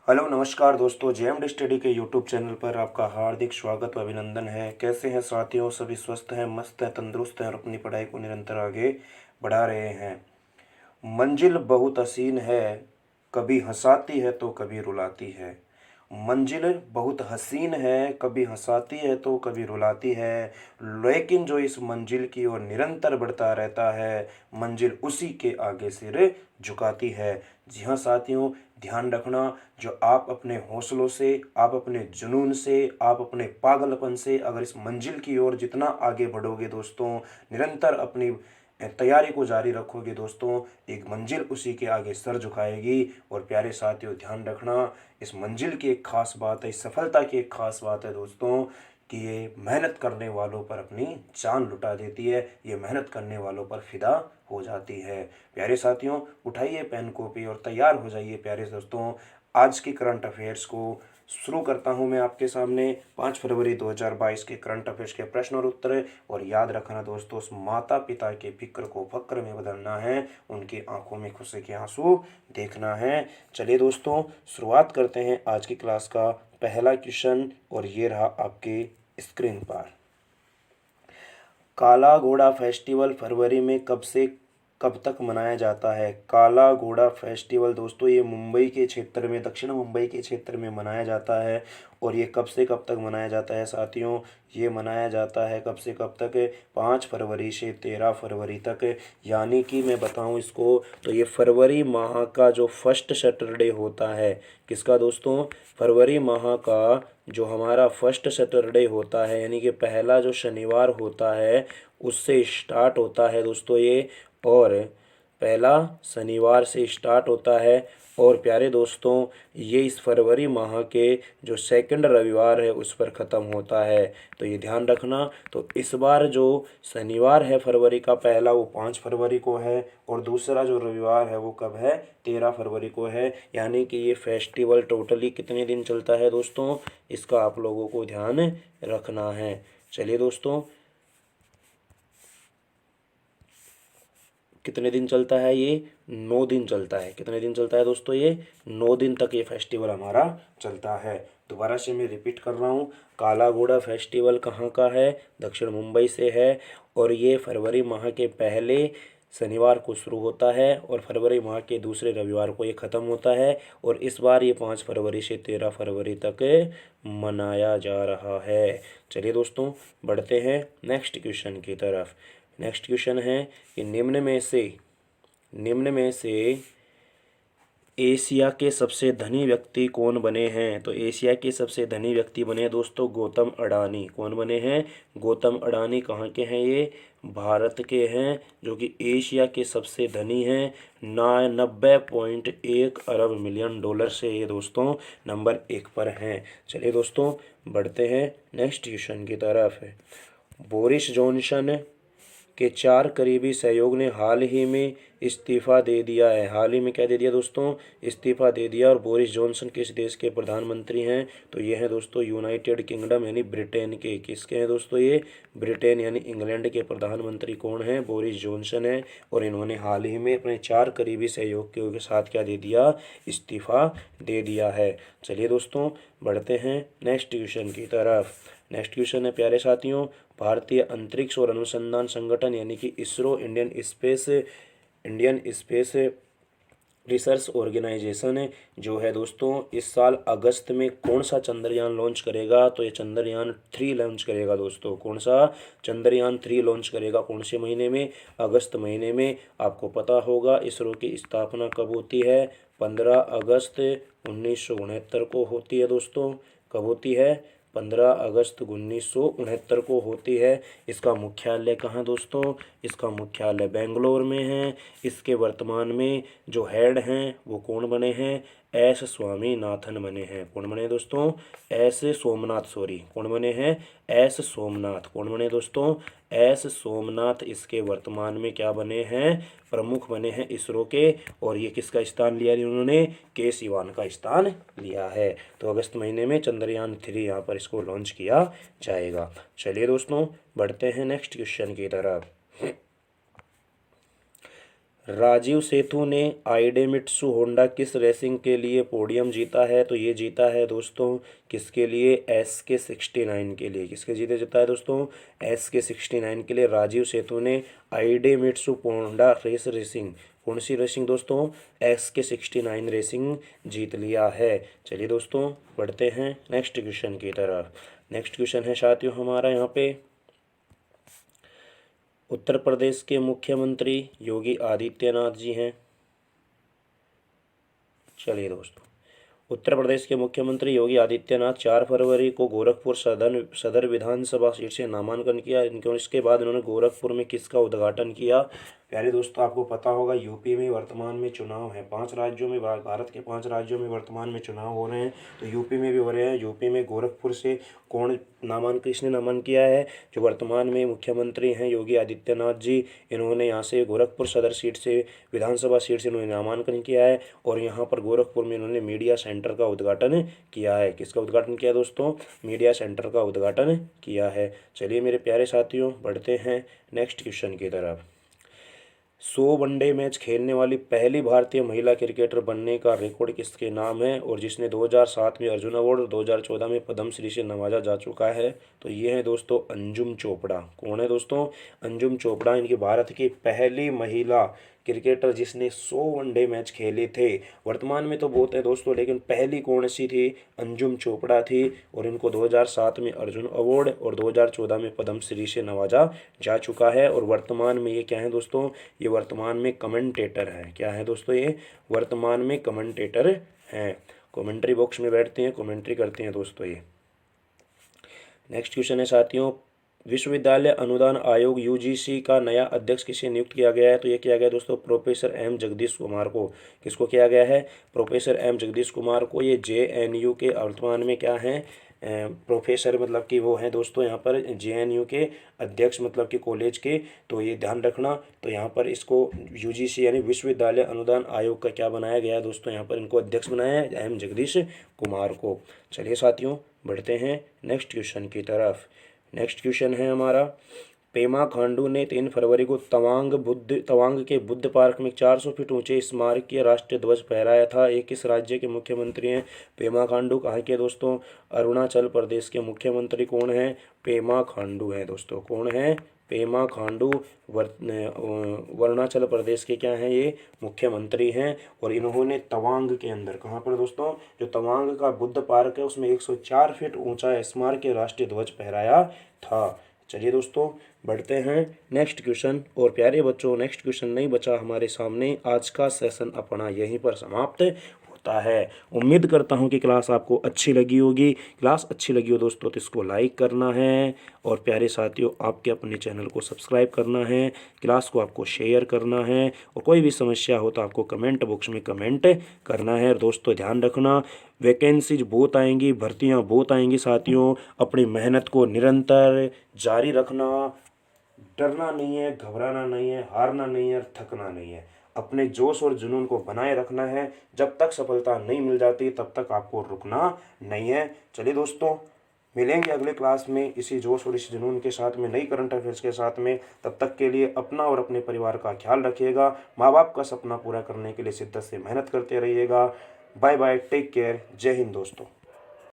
Hello नमस्कार दोस्तों, JMD study के यूट्यूब चैनल पर आपका हार्दिक स्वागत व अभिनंदन है। कैसे हैं साथियों? सभी स्वस्थ हैं, मस्त हैं, तंदुरुस्त हैं और अपनी पढ़ाई को निरंतर आगे बढ़ा रहे हैं। मंजिल बहुत हसीन है, कभी हंसाती है तो कभी रुलाती है। मंजिल बहुत हसीन है, कभी हंसाती है तो कभी रुलाती है, लेकिन जो इस मंजिल की ओर निरंतर बढ़ता रहता है, मंजिल उसी के आगे सिर झुकाती है। जी हाँ साथियों, ध्यान रखना, जो आप अपने हौसलों से, आप अपने जुनून से, आप अपने पागलपन से अगर इस मंजिल की ओर जितना आगे बढ़ोगे दोस्तों, निरंतर अपनी तैयारी को जारी रखोगे दोस्तों, एक मंजिल उसी के आगे सर झुकाएगी। और प्यारे साथियों ध्यान रखना, इस मंजिल की एक खास बात है, इस सफलता की एक खास बात है दोस्तों, कि ये मेहनत करने वालों पर अपनी जान लुटा देती है, ये मेहनत करने वालों पर फिदा हो जाती है। प्यारे साथियों, उठाइए पेन कॉपी और तैयार हो जाइए प्यारे दोस्तों। आज की करंट अफेयर्स को शुरू करता हूं मैं आपके सामने। 5 फरवरी 2022 के करंट अफेयर्स के प्रश्न और उत्तर। और याद रखना दोस्तों, उस माता पिता के फिक्र को फक्र में बदलना है, उनकी आंखों में खुशी के आंसू देखना है। चलिए दोस्तों, शुरुआत करते हैं आज की क्लास का पहला क्वेश्चन, और ये रहा आपके स्क्रीन पर। काला घोड़ा फेस्टिवल फरवरी में कब से कब तक मनाया जाता है? काला घोड़ा फेस्टिवल दोस्तों ये मुंबई के क्षेत्र में, दक्षिण मुंबई के क्षेत्र में मनाया जाता है। और ये कब से कब तक मनाया जाता है साथियों? ये मनाया जाता है कब से कब तक? 5 फरवरी से 13 फरवरी तक। यानी कि मैं बताऊं इसको, तो ये फरवरी माह का जो फर्स्ट सैटरडे होता है, किसका दोस्तों? फरवरी माह का जो हमारा फर्स्ट सैटरडे होता है, यानी कि पहला जो शनिवार होता है, उससे स्टार्ट होता है दोस्तों ये। और पहला शनिवार से स्टार्ट होता है, और प्यारे दोस्तों ये इस फरवरी माह के जो सेकंड रविवार है उस पर ख़त्म होता है। तो ये ध्यान रखना। तो इस बार जो शनिवार है फरवरी का पहला, वो 5 फरवरी को है, और दूसरा जो रविवार है वो कब है? 13 फरवरी को है। यानी कि ये फेस्टिवल टोटली कितने दिन चलता है दोस्तों? इसका आप लोगों को ध्यान रखना है। चलिए दोस्तों, कितने दिन चलता है ये? 9 दिन चलता है। कितने दिन चलता है दोस्तों? ये 9 दिन तक ये फेस्टिवल हमारा चलता है। दोबारा से मैं रिपीट कर रहा हूँ, काला घोड़ा फेस्टिवल कहाँ का है? दक्षिण मुंबई से है, और ये फरवरी माह के पहले शनिवार को शुरू होता है, और फरवरी माह के दूसरे रविवार को ये ख़त्म होता है। और इस बार ये 5 फरवरी से 13 फरवरी तक मनाया जा रहा है। चलिए दोस्तों, बढ़ते हैं नेक्स्ट क्वेश्चन की तरफ। नेक्स्ट क्वेश्चन है कि निम्न में से एशिया के सबसे धनी व्यक्ति कौन बने हैं? तो एशिया के सबसे धनी व्यक्ति बने दोस्तों गौतम अडानी। कौन बने हैं? गौतम अडानी। कहाँ के हैं ये? भारत के हैं, जो कि एशिया के सबसे धनी हैं। 90.1 अरब मिलियन डॉलर से ये दोस्तों नंबर 1 पर हैं। चलिए दोस्तों, बढ़ते हैं नेक्स्ट क्वेश्चन की तरफ। बोरिस जॉनसन के 4 करीबी सहयोग ने हाल ही में इस्तीफा दे दिया है। हाल ही में क्या दे दिया दोस्तों? इस्तीफा दे दिया। और बोरिस जॉनसन किस देश के प्रधानमंत्री हैं? तो ये हैं दोस्तों यूनाइटेड किंगडम यानी ब्रिटेन के। किसके हैं दोस्तों ये? ब्रिटेन यानी इंग्लैंड के प्रधानमंत्री कौन हैं? बोरिस जॉनसन है। और इन्होंने हाल ही में अपने 4 करीबी सहयोगियों के साथ क्या दे दिया? इस्तीफा दे दिया है। चलिए दोस्तों, बढ़ते हैं नेक्स्ट क्वेश्चन की तरफ। नेक्स्ट क्वेश्चन है प्यारे साथियों, भारतीय अंतरिक्ष और अनुसंधान संगठन यानी कि ISRO, Indian space research organisation जो है दोस्तों, इस साल अगस्त में कौन सा चंद्रयान लॉन्च करेगा? तो ये चंद्रयान 3 लॉन्च करेगा दोस्तों। कौन सा? चंद्रयान 3 लॉन्च करेगा। कौन से महीने में? अगस्त महीने में। आपको पता होगा इसरो की स्थापना कब होती है? 15 अगस्त 1969 को होती है दोस्तों। कब होती है? 15 अगस्त 1969 को होती है। इसका मुख्यालय कहाँ दोस्तों? इसका मुख्यालय बेंगलोर में है। इसके वर्तमान में जो हेड हैं वो कौन बने हैं? एस स्वामीनाथन बने हैं। कौन बने दोस्तों? एस सोमनाथ, सॉरी, कौन बने हैं? एस सोमनाथ। कौन बने दोस्तों? एस सोमनाथ इसके वर्तमान में क्या बने हैं? प्रमुख बने हैं इसरो के। और ये किसका स्थान लिया इन्होंने? के सिवान का स्थान लिया है। तो अगस्त महीने में चंद्रयान 3 यहाँ पर इसको लॉन्च किया जाएगा। चलिए दोस्तों, बढ़ते हैं नेक्स्ट क्वेश्चन की तरफ। राजीव सेतु ने आइडेमित्सु होंडा किस रेसिंग के लिए पोडियम जीता है? तो ये जीता है दोस्तों किसके लिए? SK69 के लिए। किसके जीता है दोस्तों? SK69 के लिए राजीव सेतु ने आइडेमित्सु होंडा रेसिंग, कौन सी रेसिंग दोस्तों? SK69 रेसिंग जीत लिया है। चलिए दोस्तों बढ़ते हैं नेक्स्ट क्वेश्चन की तरफ। नेक्स्ट क्वेश्चन है साथियों हमारा यहाँ पे, उत्तर प्रदेश के मुख्यमंत्री योगी आदित्यनाथ जी हैं। चलिए दोस्तों, उत्तर प्रदेश के मुख्यमंत्री योगी आदित्यनाथ 4 फरवरी को गोरखपुर सदर विधानसभा सीट से नामांकन किया। इसके बाद इन्होंने गोरखपुर में किसका उद्घाटन किया? प्यारे दोस्तों आपको पता होगा यूपी में वर्तमान में चुनाव है, 5 राज्यों में, भारत के 5 राज्यों में वर्तमान में चुनाव हो रहे हैं, तो यूपी में भी हो रहे हैं। यूपी में गोरखपुर से कौन किसने नामांकन किया है? जो वर्तमान में मुख्यमंत्री हैं योगी आदित्यनाथ जी, इन्होंने यहाँ से गोरखपुर सदर सीट से, विधानसभा सीट से इन्होंने नामांकन किया है और यहाँ पर गोरखपुर में इन्होंने मीडिया सेंटर का उद्घाटन किया है। किसका उद्घाटन किया दोस्तों? मीडिया सेंटर का उद्घाटन किया है। चलिए मेरे प्यारे साथियों बढ़ते हैं नेक्स्ट क्वेश्चन की तरफ। 100 वनडे मैच खेलने वाली पहली भारतीय महिला क्रिकेटर बनने का रिकॉर्ड किसके नाम है? और जिसने 2007 में अर्जुन अवार्ड और 2014 में पद्मश्री से नवाजा जा चुका है, तो ये है दोस्तों अंजुम चोपड़ा। कौन है दोस्तों? अंजुम चोपड़ा। इनकी भारत की पहली महिला क्रिकेटर जिसने 100 वनडे मैच खेले थे। वर्तमान में तो बहुत है दोस्तों, लेकिन पहली कौन सी थी? अंजुम चोपड़ा थी और इनको 2007 में अर्जुन अवार्ड और 2014 में पद्मश्री से नवाजा जा चुका है। और वर्तमान में ये क्या है दोस्तों? ये वर्तमान में कमेंटेटर हैं। क्या है दोस्तों? ये वर्तमान में कमेंटेटर हैं, कमेंट्री बॉक्स में बैठते हैं, कमेंट्री करते हैं दोस्तों ये। नेक्स्ट क्वेश्चन है साथियों, विश्वविद्यालय अनुदान आयोग UGC का नया अध्यक्ष किसे नियुक्त किया गया है? तो ये किया गया दोस्तों प्रोफेसर M जगदीश कुमार को। किसको किया गया है? प्रोफेसर M जगदीश कुमार को। ये JNU के वर्तमान में क्या हैं? प्रोफेसर, मतलब कि वो हैं दोस्तों यहाँ पर JNU के अध्यक्ष, मतलब कि कॉलेज के। तो ये ध्यान रखना। तो यहाँ पर इसको UGC यानी विश्वविद्यालय अनुदान आयोग का क्या बनाया गया है दोस्तों? यहाँ पर इनको अध्यक्ष बनाया है M जगदीश कुमार को। चलिए साथियों बढ़ते हैं नेक्स्ट क्वेश्चन की तरफ। नेक्स्ट क्वेश्चन है हमारा, पेमा खांडू ने 3 फरवरी को तवांग के बुद्ध पार्क में 400 फीट ऊंचे स्मारकीय राष्ट्रीय ध्वज फहराया था। ये किस राज्य के मुख्यमंत्री हैं? पेमा खांडू कहाँ के दोस्तों? अरुणाचल प्रदेश के मुख्यमंत्री कौन है? पेमा खांडू हैं दोस्तों। कौन है? पेमा खांडू अरुणाचल प्रदेश के क्या हैं? ये मुख्यमंत्री हैं। और इन्होंने तवांग के अंदर, कहाँ पर दोस्तों? जो तवांग का बुद्ध पार्क है उसमें 104 फीट ऊंचा स्मारकीय राष्ट्रीय ध्वज फहराया था। चलिए दोस्तों बढ़ते हैं नेक्स्ट क्वेश्चन। और प्यारे बच्चों नेक्स्ट क्वेश्चन नहीं बचा हमारे सामने। आज का सेशन अपना यहीं पर समाप्त होता है। उम्मीद करता हूं कि क्लास आपको अच्छी लगी होगी। क्लास अच्छी लगी हो दोस्तों तो इसको लाइक करना है और प्यारे साथियों आपके अपने चैनल को सब्सक्राइब करना है, क्लास को आपको शेयर करना है और कोई भी समस्या हो तो आपको कमेंट बॉक्स में कमेंट करना है। और दोस्तों ध्यान रखना, वैकेंसीज बहुत आएंगी, भर्तियां बहुत आएंगी साथियों। अपनी मेहनत को निरंतर जारी रखना, डरना नहीं है, घबराना नहीं है, हारना नहीं है, थकना नहीं है। अपने जोश और जुनून को बनाए रखना है। जब तक सफलता नहीं मिल जाती तब तक आपको रुकना नहीं है। चलिए दोस्तों मिलेंगे अगले क्लास में इसी जोश और इस जुनून के साथ में, नई करंट अफेयर्स के साथ में। तब तक के लिए अपना और अपने परिवार का ख्याल रखिएगा। माँ बाप का सपना पूरा करने के लिए शिद्दत से मेहनत करते रहिएगा। बाय बाय, टेक केयर, जय हिंद दोस्तों।